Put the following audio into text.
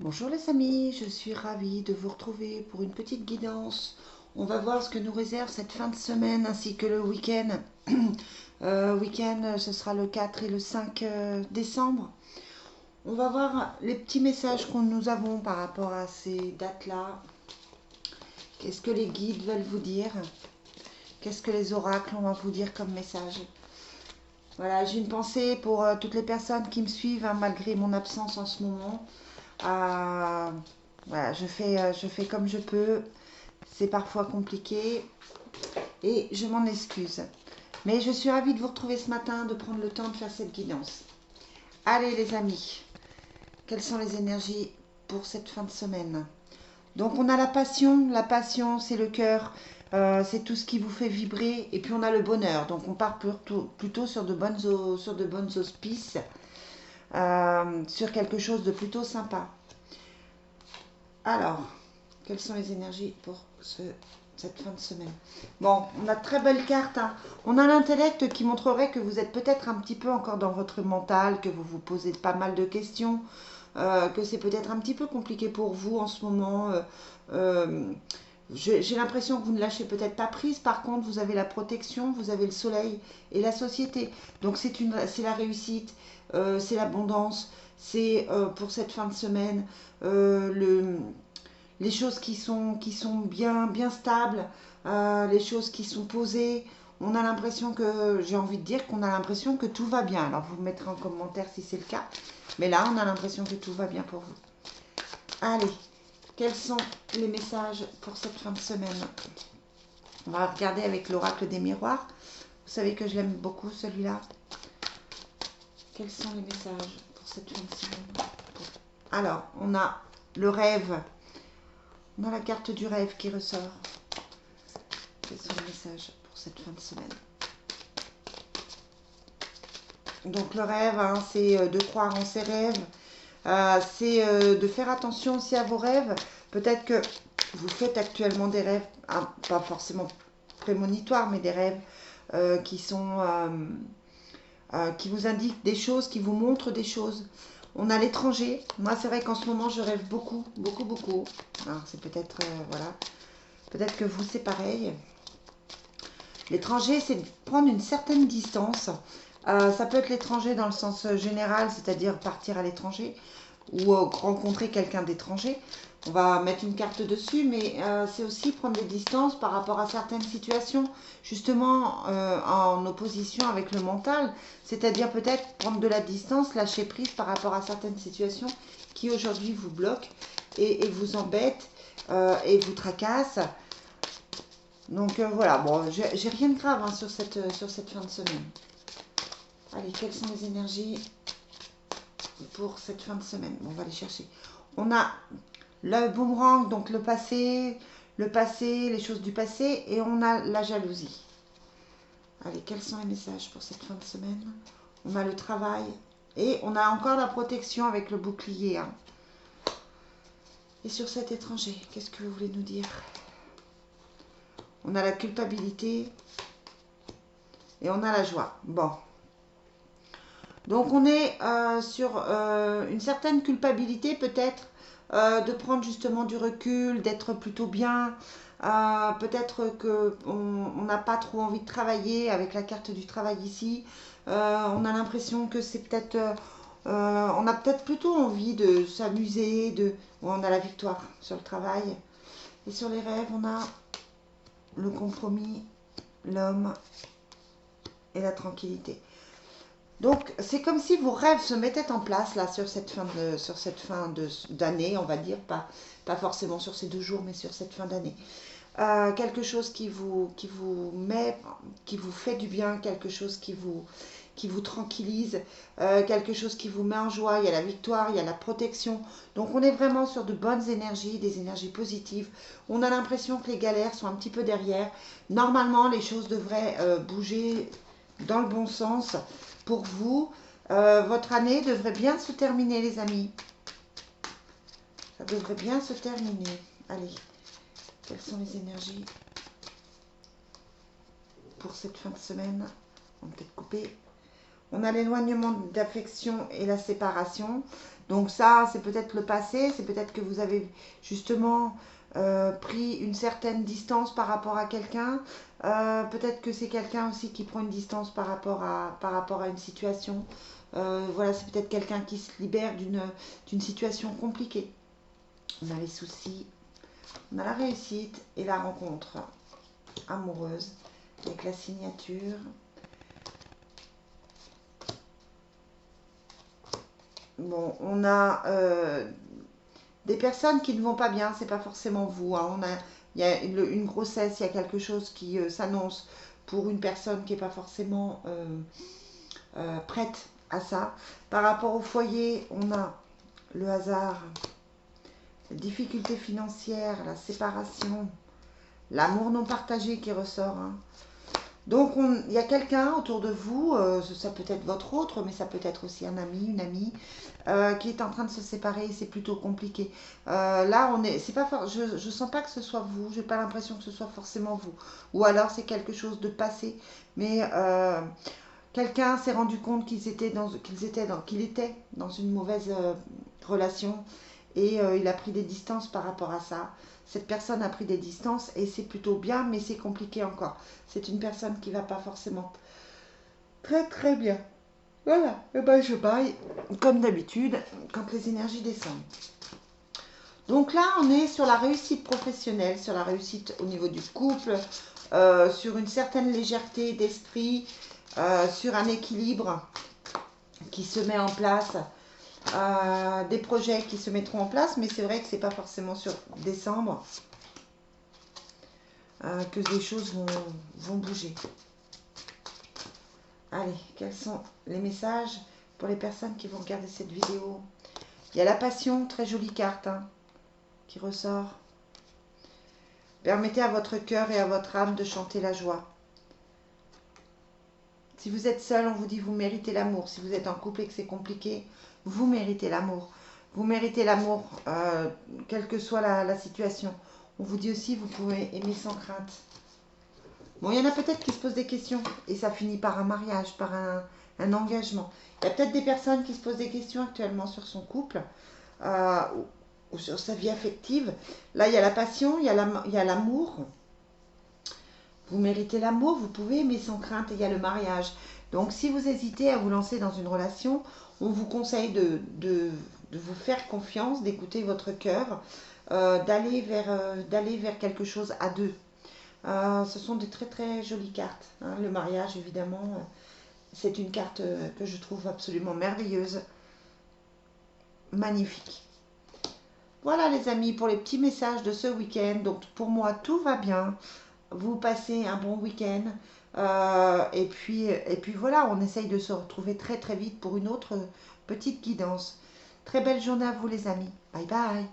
Bonjour les amis, je suis ravie de vous retrouver pour une petite guidance. On va voir ce que nous réserve cette fin de semaine ainsi que le week-end. Week-end, ce sera le 4 et le 5 décembre. On va voir les petits messages que nous avons par rapport à ces dates-là. Qu'est-ce que les guides veulent vous dire? Qu'est-ce que les oracles vont vous dire comme message? Voilà, j'ai une pensée pour toutes les personnes qui me suivent hein, malgré mon absence en ce moment. Euh, voilà, je fais comme je peux. C'est parfois compliqué et je m'en excuse. Mais je suis ravie de vous retrouver ce matin, de prendre le temps de faire cette guidance. Allez les amis, quelles sont les énergies pour cette fin de semaine? Donc on a la passion c'est le cœur, c'est tout ce qui vous fait vibrer. Et puis on a le bonheur, donc on part plutôt sur sur de bonnes auspices, sur quelque chose de plutôt sympa. Alors, quelles sont les énergies pour cette fin de semaine? Bon, on a de très belles cartes, hein. On a l'intellect qui montrerait que vous êtes peut-être un petit peu encore dans votre mental, que vous vous posez pas mal de questions, que c'est peut-être un petit peu compliqué pour vous en ce moment. Euh, j'ai l'impression que vous ne lâchez peut-être pas prise. Par contre, vous avez la protection, vous avez le soleil et la société. Donc c'est la réussite, c'est l'abondance, c'est pour cette fin de semaine les choses qui sont bien stables, les choses qui sont posées. On a l'impression que, j'ai envie de dire qu'on a l'impression que tout va bien. Alors vous me mettrez en commentaire si c'est le cas. Mais là, on a l'impression que tout va bien pour vous. Allez, quels sont les messages pour cette fin de semaine? On va regarder avec l'oracle des miroirs. Vous savez que je l'aime beaucoup celui-là. Quels sont les messages pour cette fin de semaine? Alors, on a le rêve. On a la carte du rêve qui ressort. Quels sont les messages pour cette fin de semaine? Donc le rêve, hein, c'est de croire en ses rêves. C'est de faire attention aussi à vos rêves. Peut-être que vous faites actuellement des rêves, hein, pas forcément prémonitoires, mais des rêves qui sont qui vous indiquent des choses, qui vous montrent des choses. On a l'étranger. Moi, c'est vrai qu'en ce moment, je rêve beaucoup. Alors, c'est peut-être, voilà, peut-être que vous, c'est pareil. L'étranger, c'est de prendre une certaine distance. Ça peut être l'étranger dans le sens général, c'est-à-dire partir à l'étranger ou rencontrer quelqu'un d'étranger. On va mettre une carte dessus, mais c'est aussi prendre des distances par rapport à certaines situations, justement en opposition avec le mental, c'est-à-dire peut-être prendre de la distance, lâcher prise par rapport à certaines situations qui aujourd'hui vous bloquent et vous embêtent et vous tracassent. Donc voilà, bon, j'ai rien de grave hein, sur cette fin de semaine. Allez, quelles sont les énergies pour cette fin de semaine? Bon, on va les chercher. On a le boomerang, donc le passé, les choses du passé, et on a la jalousie. Allez, quels sont les messages pour cette fin de semaine? On a le travail, et on a encore la protection avec le bouclier. Hein. Et sur cet étranger, qu'est-ce que vous voulez nous dire? On a la culpabilité, et on a la joie. Bon. Donc on est sur une certaine culpabilité peut-être de prendre justement du recul, d'être plutôt bien. Peut-être qu'on n'a pas trop envie de travailler avec la carte du travail ici. On a l'impression que c'est peut-être... on a peut-être plutôt envie de s'amuser. On a la victoire sur le travail. Et sur les rêves, on a le compromis, l'homme et la tranquillité. Donc, c'est comme si vos rêves se mettaient en place là sur cette fin d'année, on va dire, pas forcément sur ces 2 jours, mais sur cette fin d'année. Quelque chose qui vous met, qui vous fait du bien, quelque chose qui vous tranquillise, quelque chose qui vous met en joie. Il y a la victoire, il y a la protection. Donc, on est vraiment sur de bonnes énergies, des énergies positives. On a l'impression que les galères sont un petit peu derrière. Normalement, les choses devraient bouger dans le bon sens. Pour vous, votre année devrait bien se terminer, les amis. Ça devrait bien se terminer. Allez, quelles sont les énergies pour cette fin de semaine? On va peut-être couper. On a l'éloignement d'affection et la séparation. Donc ça, c'est peut-être le passé, c'est peut-être que vous avez justement pris une certaine distance par rapport à quelqu'un. Peut-être que c'est quelqu'un aussi qui prend une distance par rapport à une situation. Voilà, c'est peut-être quelqu'un qui se libère d'une situation compliquée. On a les soucis, on a la réussite et la rencontre amoureuse avec la signature. Bon, on a des personnes qui ne vont pas bien, c'est pas forcément vous, hein. Il y a une grossesse, il y a quelque chose qui s'annonce pour une personne qui n'est pas forcément prête à ça. Par rapport au foyer, on a le hasard, la difficulté financière, la séparation, l'amour non partagé qui ressort, hein. Donc, il y a quelqu'un autour de vous, ça peut être votre autre, mais ça peut être aussi un ami, une amie, qui est en train de se séparer et c'est plutôt compliqué. Là, c'est pas je sens pas que ce soit vous, j'ai pas l'impression que ce soit forcément vous. Ou alors c'est quelque chose de passé, mais quelqu'un s'est rendu compte qu'il était dans une mauvaise relation et il a pris des distances par rapport à ça. Cette personne a pris des distances et c'est plutôt bien, mais c'est compliqué encore. C'est une personne qui va pas forcément très très bien. Voilà, et ben je baille comme d'habitude quand les énergies descendent. Donc là, on est sur la réussite professionnelle, sur la réussite au niveau du couple, sur une certaine légèreté d'esprit, sur un équilibre qui se met en place, des projets qui se mettront en place, mais c'est vrai que c'est pas forcément sur décembre que les choses vont bouger. Allez, quels sont les messages pour les personnes qui vont regarder cette vidéo? Il y a la passion, très jolie carte, hein, qui ressort. Permettez à votre cœur et à votre âme de chanter la joie. Si vous êtes seul, on vous dit vous méritez l'amour. Si vous êtes en couple et que c'est compliqué, vous méritez l'amour. Vous méritez l'amour, quelle que soit la situation. On vous dit aussi vous pouvez aimer sans crainte. Bon, il y en a peut-être qui se posent des questions et ça finit par un mariage, par un engagement. Il y a peut-être des personnes qui se posent des questions actuellement sur son couple ou sur sa vie affective. Là, il y a la passion, il y a l'amour. Vous méritez l'amour, vous pouvez aimer sans crainte et il y a le mariage. Donc, si vous hésitez à vous lancer dans une relation, on vous conseille de vous faire confiance, d'écouter votre cœur, d'aller vers quelque chose à deux. Ce sont des très très jolies cartes, hein. Le mariage, évidemment, c'est une carte que je trouve absolument merveilleuse, magnifique. Voilà les amis pour les petits messages de ce week-end. Donc pour moi tout va bien. Vous passez un bon week-end. Et puis voilà, on essaye de se retrouver très très vite pour une autre petite guidance. Très belle journée à vous les amis. Bye bye.